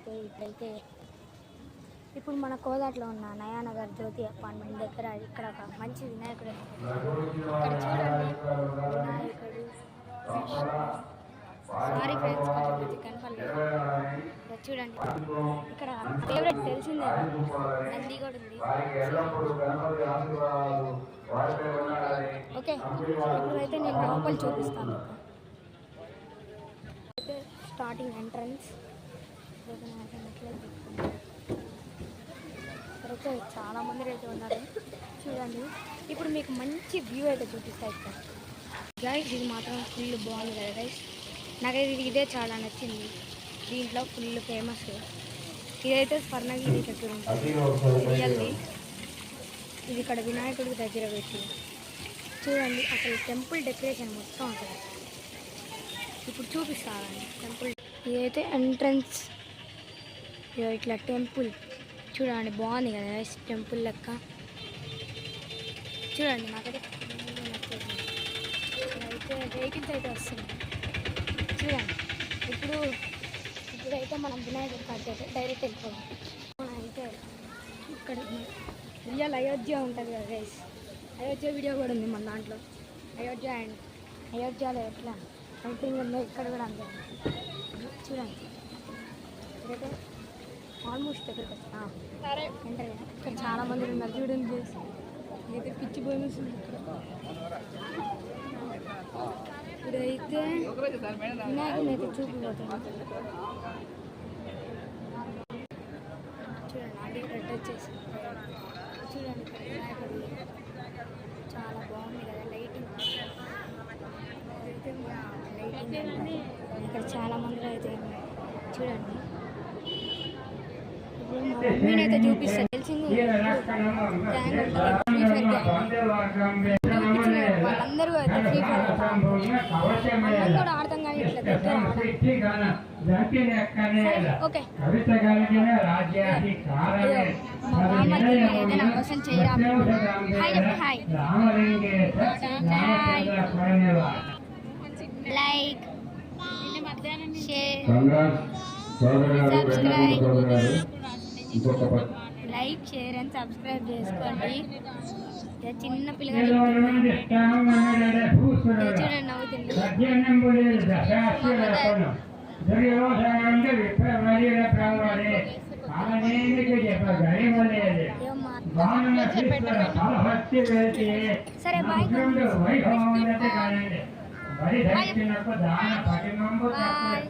అయితే ఇప్పుడైతే ఇప్పుడు మన కోదాట్లో ఉన్న నయానగర్ జ్యోతి అపార్ట్మెంట్ దగ్గర ఇక్కడ ఒక మంచి వినాయకుడు ఇక్కడ చూడండి. వినాయకుడు సారీ ఫ్రెండ్స్, కొంచెం కనపడలేదు. చూడండి ఇక్కడ ఫేవరెట్ తెలిసిందే నంది కూడా ఉంది. ఓకే, ఇప్పుడైతే నేను లోపల చూపిస్తాను. అయితే స్టార్టింగ్ ఎంట్రన్స్ ఇక్కడైతే చాలా మంది అయితే ఉన్నారు చూడండి. ఇప్పుడు మీకు మంచి వ్యూ అయితే చూపిస్తాయి ఇక్కడ గైస్. ఇది మాత్రం ఫుల్ బాగుంది కదా గైస్. నాకైతే ఇదే చాలా నచ్చింది. దీంట్లో ఫుల్ ఫేమస్ ఇదైతే స్వర్ణగిరి దగ్గర ఉంటుంది రియల్లీ. ఇది ఇక్కడ వినాయకుడికి దగ్గర పెట్టి చూడండి అసలు టెంపుల్ డెకరేషన్ మొత్తం ఉంటుంది. ఇప్పుడు చూపిస్తానండి టెంపుల్. ఇదైతే ఎంట్రన్స్, ఇట్లా టెంపుల్ చూడండి బాగుంది కదా టెంపుల్ లెక్క. చూడండి నాకైతే అయితే వెహికల్స్ అయితే వస్తుంది చూడండి. ఇప్పుడైతే మనం వినాయకుడి కాడికి అయితే డైరెక్ట్ వెళ్ళిపోవాలి. అయితే ఇక్కడ రియల్ అయోధ్య ఉంటుంది కదా గైస్. అయోధ్య వీడియో కూడా ఉంది మన దాంట్లో. అయోధ్యలో ఎట్లా సంథింగ్ ఉందో ఇక్కడ కూడా అంతే చూడండి. ఇదైతే ఆల్మోస్ట్ దగ్గరికి వస్తా ఎంటర్. ఇక్కడ చాలా మంది ఉన్నారు చూడండి గైస్. ఇదైతే పిచ్చి బోనస్ ఉంది ఇక్కడ. ఇప్పుడైతే వినాయకుని అయితే చూపిపోతుంది చూడండి. ఆల్రెడీ రెడ్ వచ్చేసి చూడండి. ఇక్కడ వినాయకుడు చాలా బాగుంది కదా లైటింగ్. అయితే లైటింగ్ ఇక్కడ చాలా మంది అయితే చూడండి. ఇప్పుడు మా మమ్మీని అయితే చూపిస్తారు. తెలిసింది గ్యాంగ్ ఉంటుంది ఫ్రీ ఫైర్ గ్యాంగ్. వాళ్ళందరూ అయితే ఫ్రీ ఫైర్ మనం కూడా ఆడతాం కానీ ఇట్లా దగ్గర ఓకే. మా బామ్మకి అయితే నా కోసం చేయరా. హాయ్ చెప్పు. Hi. Like share subscribe. Like share and subscribe చేసుకోండి. చిన్న పిల్లగాడు చూడండి నవ్వుతుంది. సరే బాయ్. బాయ్.